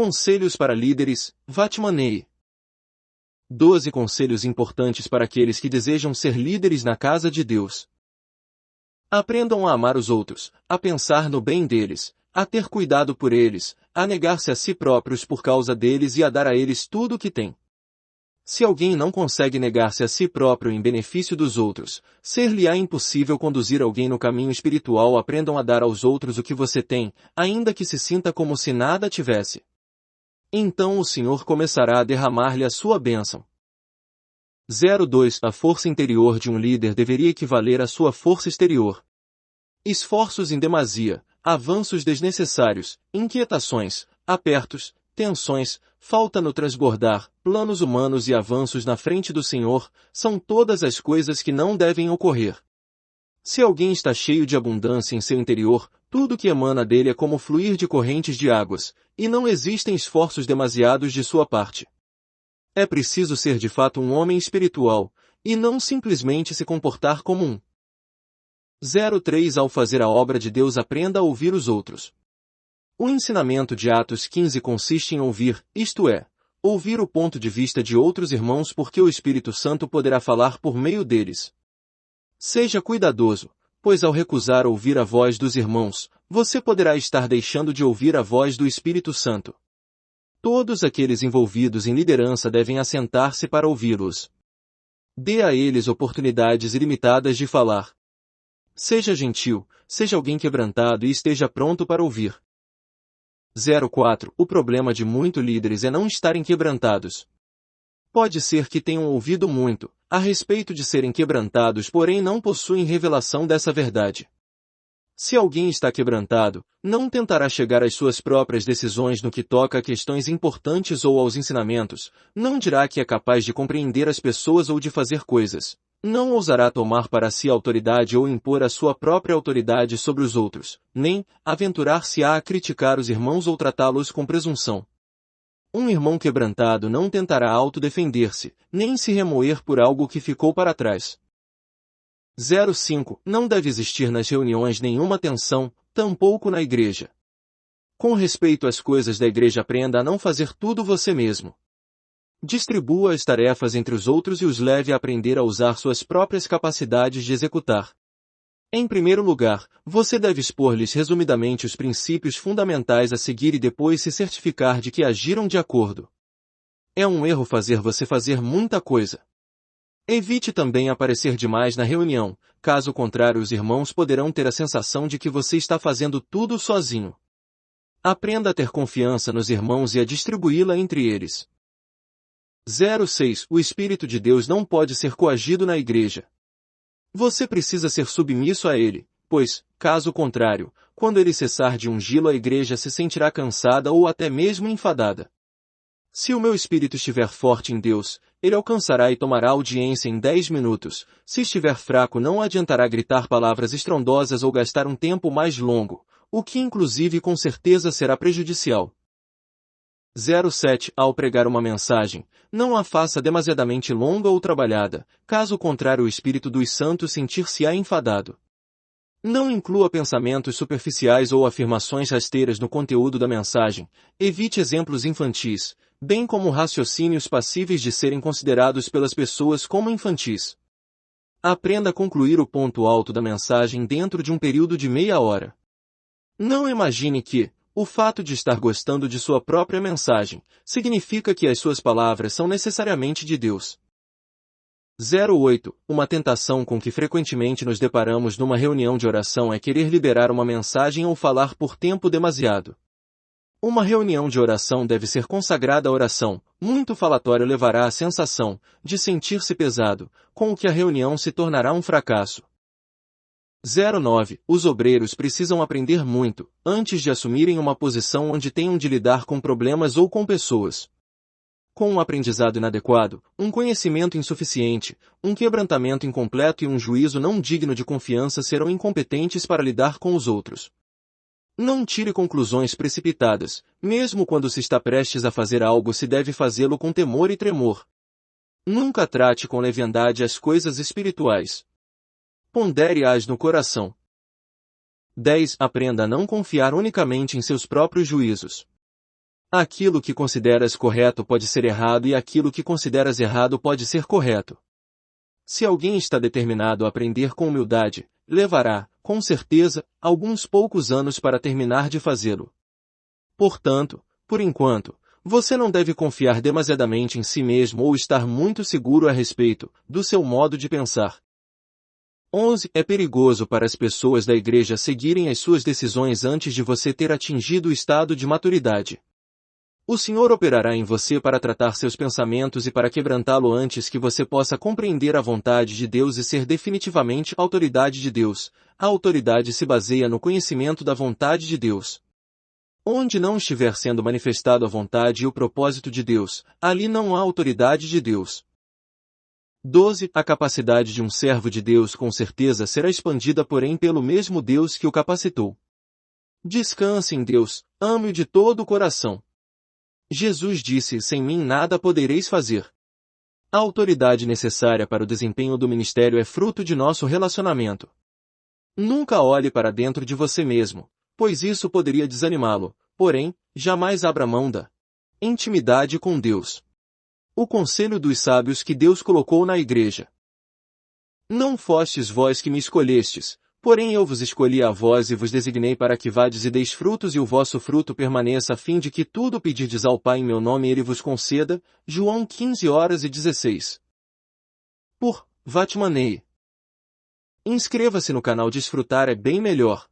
Conselhos para líderes, Vatmanei. 12 conselhos importantes para aqueles que desejam ser líderes na casa de Deus. Aprendam a amar os outros, a pensar no bem deles, a ter cuidado por eles, a negar-se a si próprios por causa deles e a dar a eles tudo o que tem. Se alguém não consegue negar-se a si próprio em benefício dos outros, ser-lhe-á impossível conduzir alguém no caminho espiritual. Aprendam a dar aos outros o que você tem, ainda que se sinta como se nada tivesse. Então o Senhor começará a derramar-lhe a sua bênção. 02. A força interior de um líder deveria equivaler à sua força exterior. Esforços em demasia, avanços desnecessários, inquietações, apertos, tensões, falta no transbordar, planos humanos e avanços na frente do Senhor, são todas as coisas que não devem ocorrer. Se alguém está cheio de abundância em seu interior, tudo que emana dele é como fluir de correntes de águas, e não existem esforços demasiados de sua parte. É preciso ser de fato um homem espiritual, e não simplesmente se comportar como um. 03. Ao fazer a obra de Deus, aprenda a ouvir os outros. O ensinamento de Atos 15 consiste em ouvir, isto é, ouvir o ponto de vista de outros irmãos, porque o Espírito Santo poderá falar por meio deles. Seja cuidadoso, pois ao recusar ouvir a voz dos irmãos, você poderá estar deixando de ouvir a voz do Espírito Santo. Todos aqueles envolvidos em liderança devem assentar-se para ouvi-los. Dê a eles oportunidades ilimitadas de falar. Seja gentil, seja alguém quebrantado e esteja pronto para ouvir. 04. O problema de muitos líderes é não estarem quebrantados. Pode ser que tenham ouvido muito a respeito de serem quebrantados, porém não possuem revelação dessa verdade. Se alguém está quebrantado, não tentará chegar às suas próprias decisões no que toca a questões importantes ou aos ensinamentos, não dirá que é capaz de compreender as pessoas ou de fazer coisas. Não ousará tomar para si autoridade ou impor a sua própria autoridade sobre os outros, nem aventurar-se-á a criticar os irmãos ou tratá-los com presunção. Um irmão quebrantado não tentará autodefender-se, nem se remoer por algo que ficou para trás. 05. Não deve existir nas reuniões nenhuma tensão, tampouco na igreja. Com respeito às coisas da igreja, aprenda a não fazer tudo você mesmo. Distribua as tarefas entre os outros e os leve a aprender a usar suas próprias capacidades de executar. Em primeiro lugar, você deve expor-lhes resumidamente os princípios fundamentais a seguir e depois se certificar de que agiram de acordo. É um erro fazer você fazer muita coisa. Evite também aparecer demais na reunião, caso contrário os irmãos poderão ter a sensação de que você está fazendo tudo sozinho. Aprenda a ter confiança nos irmãos e a distribuí-la entre eles. 06. O Espírito de Deus não pode ser coagido na igreja. Você precisa ser submisso a ele, pois, caso contrário, quando ele cessar de ungí-lo, a igreja se sentirá cansada ou até mesmo enfadada. Se o meu espírito estiver forte em Deus, ele alcançará e tomará audiência em 10 minutos. Se estiver fraco, não adiantará gritar palavras estrondosas ou gastar um tempo mais longo, o que inclusive com certeza será prejudicial. 07. Ao pregar uma mensagem, não a faça demasiadamente longa ou trabalhada, caso contrário o Espírito dos Santos sentir-se-á enfadado. Não inclua pensamentos superficiais ou afirmações rasteiras no conteúdo da mensagem, evite exemplos infantis, bem como raciocínios passíveis de serem considerados pelas pessoas como infantis. Aprenda a concluir o ponto alto da mensagem dentro de um período de meia hora. Não imagine que, o fato de estar gostando de sua própria mensagem, significa que as suas palavras são necessariamente de Deus. 08. Uma tentação com que frequentemente nos deparamos numa reunião de oração é querer liberar uma mensagem ou falar por tempo demasiado. Uma reunião de oração deve ser consagrada à oração. Muito falatório levará à sensação de sentir-se pesado, com o que a reunião se tornará um fracasso. 09. Os obreiros precisam aprender muito, antes de assumirem uma posição onde tenham de lidar com problemas ou com pessoas. Com um aprendizado inadequado, um conhecimento insuficiente, um quebrantamento incompleto e um juízo não digno de confiança serão incompetentes para lidar com os outros. Não tire conclusões precipitadas, mesmo quando se está prestes a fazer algo, se deve fazê-lo com temor e tremor. Nunca trate com leviandade as coisas espirituais. Pondere-as no coração. 10. Aprenda a não confiar unicamente em seus próprios juízos. Aquilo que consideras correto pode ser errado e aquilo que consideras errado pode ser correto. Se alguém está determinado a aprender com humildade, levará, com certeza, alguns poucos anos para terminar de fazê-lo. Portanto, por enquanto, você não deve confiar demasiadamente em si mesmo ou estar muito seguro a respeito do seu modo de pensar. 11. É perigoso para as pessoas da igreja seguirem as suas decisões antes de você ter atingido o estado de maturidade. O Senhor operará em você para tratar seus pensamentos e para quebrantá-lo antes que você possa compreender a vontade de Deus e ser definitivamente a autoridade de Deus. A autoridade se baseia no conhecimento da vontade de Deus. Onde não estiver sendo manifestado a vontade e o propósito de Deus, ali não há autoridade de Deus. 12. A capacidade de um servo de Deus com certeza será expandida porém pelo mesmo Deus que o capacitou. Descanse em Deus, ame-o de todo o coração. Jesus disse: sem mim nada podereis fazer. A autoridade necessária para o desempenho do ministério é fruto de nosso relacionamento. Nunca olhe para dentro de você mesmo, pois isso poderia desanimá-lo, porém, jamais abra mão da intimidade com Deus. O conselho dos sábios que Deus colocou na igreja. Não fostes vós que me escolhestes, porém eu vos escolhi a vós e vos designei para que vades e deis frutos e o vosso fruto permaneça a fim de que tudo pedirdes ao Pai em meu nome ele vos conceda. João 15:16. Por Vatmanei. Inscreva-se no canal Desfrutar é bem melhor.